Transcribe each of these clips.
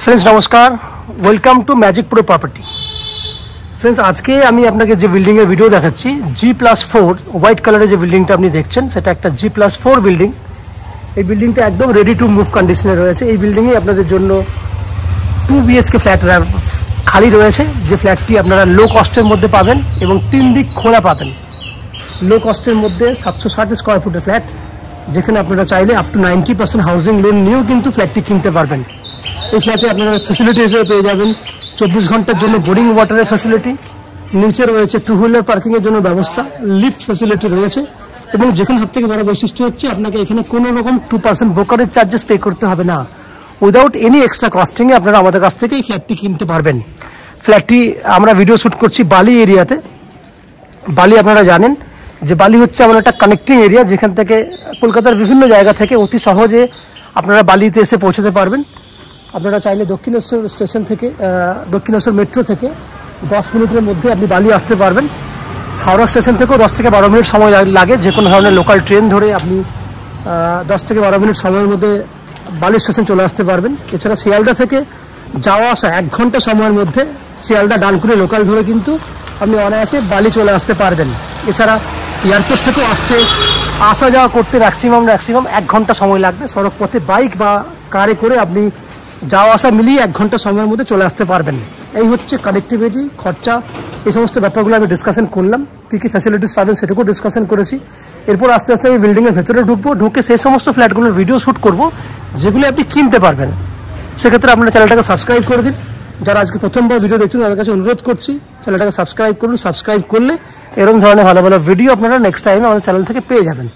Friends नमस्कार welcome to magic pro property. Friends आज के আমি আপনাকে যে বিল্ডিং এর ভিডিও দেখাচ্ছি G+4 হোয়াইট কালারের যে বিল্ডিংটা আপনি দেখছেন সেটা একটা G+4 বিল্ডিং। এই বিল্ডিংটা একদম রেডি টু মুভ কন্ডিশনে রয়েছে। এই বিল্ডিং এ আপনাদের জন্য 2 BHK ফ্ল্যাট খালি রয়েছে, যে ফ্ল্যাটটি আপনারা লো কস্টের মধ্যে পাবেন এবং 3 দিক খোলা পাবেন। লো কস্টের মধ্যে 760 স্কয়ার ফুটের ফ্ল্যাট, যেখানে আপনারা চাইলে আপ টু 90% হাউজিং লোন নিয়েও কিন্তু ফ্ল্যাটটি কিনতে পারবেন। এই ফ্ল্যাটে আপনারা ফ্যাসিলিটি হিসেবে পেয়ে যাবেন 24 ঘন্টার জন্য বোরিং ওয়াটারের ফ্যাসিলিটি, নিচে রয়েছে 2 হুইলার পার্কিংয়ের জন্য ব্যবস্থা, লিফট ফ্যাসিলিটি রয়েছে এবং যেখানে সবথেকে বড় বৈশিষ্ট্য হচ্ছে আপনাকে এখানে কোনো রকম 2% ব্রোকারেজ চার্জেস পে করতে হবে না। উইদাউট এনি এক্সট্রা কস্টিংয়ে আপনারা আমাদের কাছ থেকে এই ফ্ল্যাটটি কিনতে পারবেন। ফ্ল্যাটটি আমরা ভিডিও শ্যুট করছি বালি এরিয়াতে। বালি আপনারা জানেন যে বালি হচ্ছে এমন একটা কানেক্টিং এরিয়া যেখান থেকে কলকাতার বিভিন্ন জায়গা থেকে অতি সহজে আপনারা বালিতে এসে পৌঁছতে পারবেন। আপনারা চাইলে দক্ষিণেশ্বর স্টেশন থেকে দক্ষিণেশ্বর মেট্রো থেকে 10 মিনিটের মধ্যে আপনি বালি আসতে পারবেন। হাওড়া স্টেশন থেকেও 10 থেকে 12 মিনিট সময় লাগে। যে কোনো ধরনের লোকাল ট্রেন ধরে আপনি 10 থেকে 12 মিনিট সময়ের মধ্যে বালি স্টেশন চলে আসতে পারবেন। এছাড়া শিয়ালদা থেকে যাওয়া আসা 1 ঘন্টা সময়ের মধ্যে শিয়ালদা ডানকুনি লোকাল ধরে কিন্তু আপনি অনায়াসে বালি চলে আসতে পারবেন। এছাড়া এয়ারপোর্ট থেকেও আসা যাওয়া করতে ম্যাক্সিমাম 1 ঘন্টা সময় লাগবে। সড়ক পথে বাইক বা কারে করে আপনি যাওয়া আসা মিলিয়ে 1 ঘন্টা সময়ের মধ্যে চলে আসতে পারবেন। এই হচ্ছে কানেক্টিভিটি, খরচা, এই সমস্ত ব্যাপারগুলো আমি ডিসকাশন করলাম। কী কী ফ্যাসিলিটিস পাবেন সেটুকু ডিসকাশন করেছি। এরপর আস্তে আস্তে আমি বিল্ডিংয়ের ভেতরে ঢুকে সেই সমস্ত ফ্ল্যাটগুলোর ভিডিও শ্যুট করব যেগুলো আপনি কিনতে পারবেন। সেক্ষেত্রে আপনার চ্যানেলটাকে সাবস্ক্রাইব করে দিন। যারা আজকে প্রথমবার ভিডিও দেখছেন তাদের কাছে অনুরোধ করছি চ্যানেলটাকে সাবস্ক্রাইব করুন। সাবস্ক্রাইব করলে এরকম ধরনের ভালো ভালো ভিডিও আপনারা নেক্সট টাইমে আমাদের চ্যানেল থেকে পেয়ে যাবেন।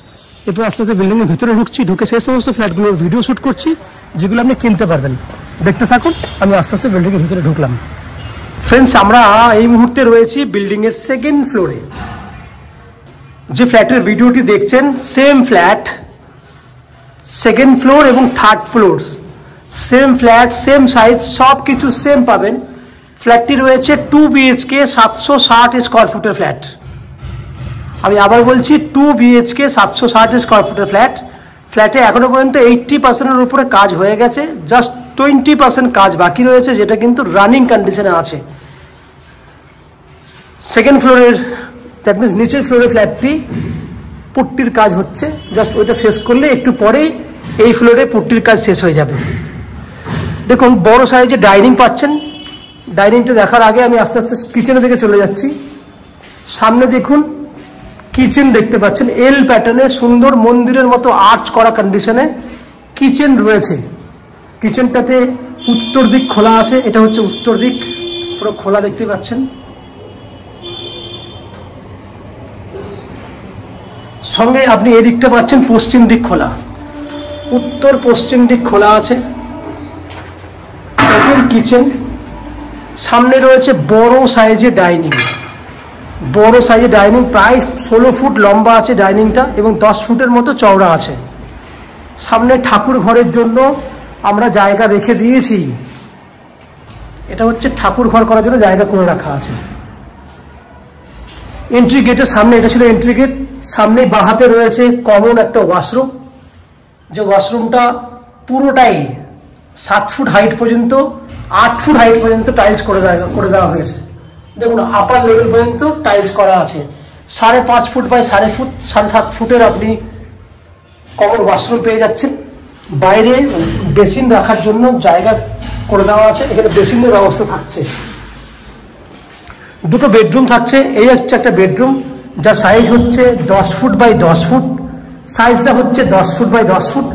এরপর আস্তে আস্তে বিল্ডিংয়ের ভেতরে ঢুকে সেই সমস্ত ফ্ল্যাটগুলোর ভিডিও শ্যুট করছি যেগুলো আপনি কিনতে পারবেন। দেখতে থাকুন। আমি আস্তে আস্তে বিল্ডিংয়ের ভিতরে ঢুকলাম। ফ্রেন্ডস আমরা এই মুহূর্তে রয়েছি বিল্ডিংয়ের 2nd ফ্লোরে। যে ফ্ল্যাটের ভিডিওটি দেখছেন সেম ফ্ল্যাট, 2nd ফ্লোর এবং 3rd floor, same flat, same size, সব কিছু সেম পাবেন। ফ্ল্যাটটি রয়েছে 2 BHK 760 স্কয়ার ফুটের ফ্ল্যাট। আমি আবার বলছি 2 BHK 760 স্কয়ার ফুটের ফ্ল্যাট। ফ্ল্যাটে এখনো পর্যন্ত 80%-এর উপরে কাজ হয়ে গেছে, জাস্ট 20% কাজ বাকি রয়েছে, যেটা কিন্তু রানিং কন্ডিশনে আছে। 2nd ফ্লোরের দ্যাট মিনস নিচের ফ্লোরের ফ্ল্যাটটি পুট্টির কাজ হচ্ছে, জাস্ট ওইটা শেষ করলে একটু পরেই এই ফ্লোরে পুট্টির কাজ শেষ হয়ে যাবে। দেখুন বড় সাইজে ডাইনিং পাচ্ছেন। ডাইনিংটা দেখার আগে আমি আস্তে আস্তে কিচেনের দিকে চলে যাচ্ছি। সামনে দেখুন কিচেন দেখতে পাচ্ছেন, এল প্যাটার্নে সুন্দর মন্দিরের মতো আর্চ করা কন্ডিশনে কিচেন রয়েছে। কিচেনটাতে উত্তর দিক খোলা আছে, এটা হচ্ছে উত্তর দিক, পুরো খোলা দেখতে পাচ্ছেন। সঙ্গে আপনি এদিকটা পাচ্ছেন পশ্চিম দিক খোলা, উত্তর পশ্চিম দিক খোলা আছে। কিচেন, সামনে রয়েছে বড় সাইজে ডাইনিং, বড় সাইজে ডাইনিং, প্রায় 16 ফুট লম্বা আছে ডাইনিংটা এবং 10 ফুটের মতো চওড়া আছে। সামনে ঠাকুর ঘরের জন্য আমরা জায়গা রেখে দিয়েছি। এটা হচ্ছে ঠাকুর ঘর করার জন্য জায়গা করে রাখা আছে। এন্ট্রি গেটের সামনে, এটা ছিল এন্ট্রি গেট, সামনে বাঁ হাতে রয়েছে কমন একটা ওয়াশরুম। যে ওয়াশরুমটা পুরোটাই 7 ফুট হাইট পর্যন্ত, 8 ফুট হাইট পর্যন্ত টাইলস করে দেওয়া হয়েছে। দেখুন আপার লেভেল পর্যন্ত টাইলস করা আছে। 5.5 ফুট বাই 7.5 ফুটের আপনি কমন ওয়াশরুম পেয়ে যাচ্ছেন। বাইরে বেসিন রাখার জন্য জায়গা করে দেওয়া আছে, এখানে বেসিনের ব্যবস্থা থাকছে। 2টো বেডরুম থাকছে। এই হচ্ছে একটা বেডরুম, যার সাইজ হচ্ছে 10 ফুট বাই 10 ফুট, সাইজটা হচ্ছে 10 ফুট বাই 10 ফুট।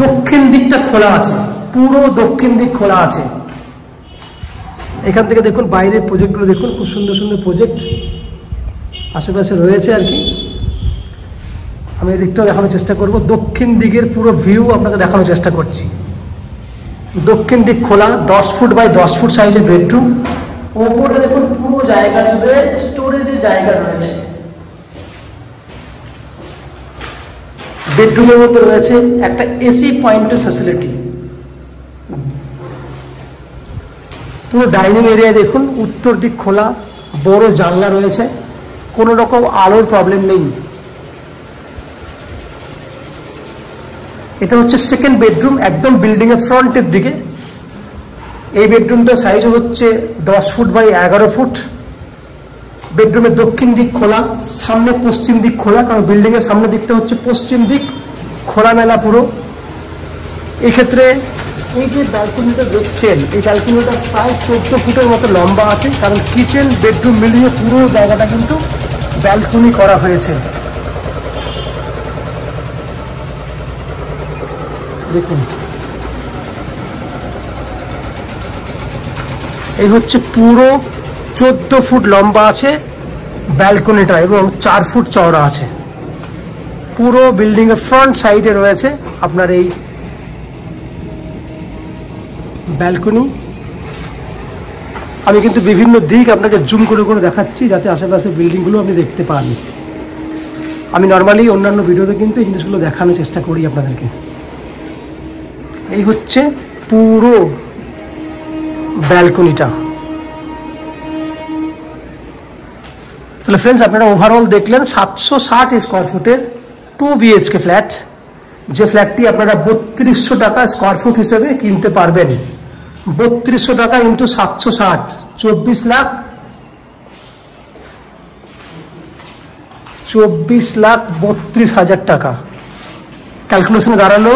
দক্ষিণ দিকটা খোলা আছে, পুরো দক্ষিণ দিক খোলা আছে। এখান থেকে দেখুন বাইরের প্রজেক্টগুলো দেখুন, খুব সুন্দর সুন্দর প্রজেক্ট আশেপাশে রয়েছে আর কি। আমি এদিকটাও দেখানোর চেষ্টা করব। দক্ষিণ দিকের পুরো ভিউ আপনাকে দেখানোর চেষ্টা করছি। দক্ষিণ দিক খোলা, 10 ফুট বাই 10 ফুট সাইজের বেডরুম। ওপরে দেখুন পুরো জায়গা জুড়ে স্টোরেজের জায়গা রয়েছে। বেডরুমের মধ্যে রয়েছে একটা এসি পয়েন্টের ফ্যাসিলিটি। পুরো ডাইনিং এরিয়া দেখুন উত্তর দিক খোলা, বড় জানলা রয়েছে, কোনো রকম আলোর প্রবলেম নেই। এটা হচ্ছে 2nd বেডরুম, একদম বিল্ডিংয়ের ফ্রন্টের দিকে। এই বেডরুমটা সাইজ হচ্ছে 10 ফুট বাই 11 ফুট। বেডরুমের দক্ষিণ দিক খোলা, সামনে পশ্চিম দিক খোলা, কারণ বিল্ডিং এর সামনের দিকটা হচ্ছে পশ্চিম দিক, খোলামেলা পুরো। এই ক্ষেত্রে এই যে ব্যালকনিটা দেখছেন, এই ব্যালকনিটা প্রায় 14 ফুটের মতো লম্বা আছে, কারণ কিচেন বেডরুম মিলিয়ে পুরো জায়গাটা কিন্তু ব্যালকনি করা হয়েছে। দেখুন, এই হচ্ছে পুরো 14 ফুট লম্বা আছে ব্যালকনিটা এবং 4 ফুট চওড়া আছে। পুরো বিল্ডিং এর ফ্রন্ট সাইডে রয়েছে আপনার এই ব্যালকনি। আমি কিন্তু বিভিন্ন দিক আপনাকে জুম করে করে দেখাচ্ছি যাতে আশেপাশে বিল্ডিংগুলো আপনি দেখতে পান। আমি নর্মালি অন্যান্য ভিডিওতে কিন্তু এই জিনিসগুলো দেখানোর চেষ্টা করি আপনাদেরকে। এই হচ্ছে পুরো ব্যালকনিটা। তাহলে ফ্রেন্ডস, আপনারা ওভারঅল দেখলেন 760 স্কোয়ার ফুটের 2 BHK ফ্ল্যাট, যে ফ্ল্যাটটি আপনারা 3200 টাকা স্কোয়ার ফুট হিসেবে কিনতে পারবেন। 3200 টাকা ইন্টু 760, 24,32,000 টাকা। ক্যালকুলেশনে দাঁড়ালো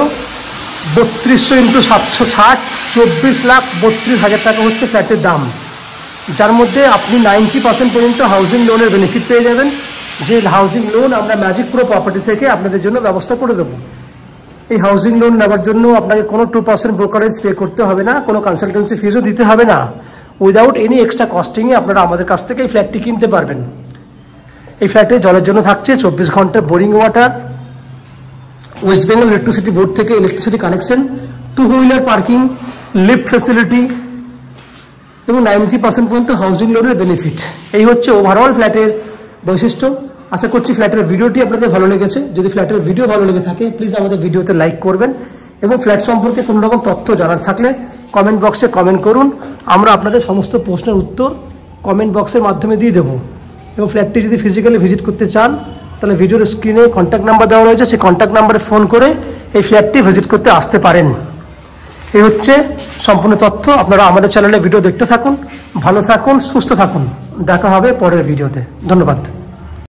3200 ইন্টু 760, 24,32,000 টাকা হচ্ছে ফ্ল্যাটের দাম, যার মধ্যে আপনি 90% পর্যন্ত হাউজিং লোনের বেনিফিট পেয়ে যাবেন, যে হাউজিং লোন আমরা ম্যাজিক প্রো প্রপার্টি থেকে আপনাদের জন্য ব্যবস্থা করে দেবো। এই হাউজিং লোন নেওয়ার জন্য আপনাকে কোনো 2% ব্রোকারেজ পে করতে হবে না, কোনো কনসালটেন্সি ফিজও দিতে হবে না। উইদাউট এনি এক্সট্রা কস্টিংয়ে আপনারা আমাদের কাছ থেকে এই ফ্ল্যাটটি কিনতে পারবেন। এই ফ্ল্যাটে জলের জন্য থাকছে 24 ঘন্টা boring water, West Bengal electricity board থেকে electricity connection, 2 wheeler parking, lift facility এবং 90% পর্যন্ত হাউজিং লোনের বেনিফিট। এই হচ্ছে ওভারঅল ফ্ল্যাটের বৈশিষ্ট্য। আশা করছি ফ্ল্যাটের ভিডিওটি আপনাদের ভালো লেগেছে। যদি ফ্ল্যাটের ভিডিও ভালো লেগে থাকে প্লিজ আমাদের ভিডিওতে লাইক করবেন এবং ফ্ল্যাট সম্পর্কে কোনো রকম তথ্য জানার থাকলে কমেন্ট বক্সে কমেন্ট করুন। আমরা আপনাদের সমস্ত প্রশ্নের উত্তর কমেন্ট বক্সের মাধ্যমে দিয়ে দেবো। এবং ফ্ল্যাটটি যদি ফিজিক্যালি ভিজিট করতে চান তাহলে ভিডিওর স্ক্রিনে কন্ট্যাক্ট নাম্বার দেওয়া রয়েছে, সেই কন্ট্যাক্ট নাম্বারে ফোন করে এই ফ্ল্যাটটি ভিজিট করতে আসতে পারেন। এই হচ্ছে সম্পূর্ণ তথ্য। আপনারা আমাদের চ্যানেলে ভিডিও দেখতে থাকুন, ভালো থাকুন, সুস্থ থাকুন। দেখা হবে পরের ভিডিওতে। ধন্যবাদ।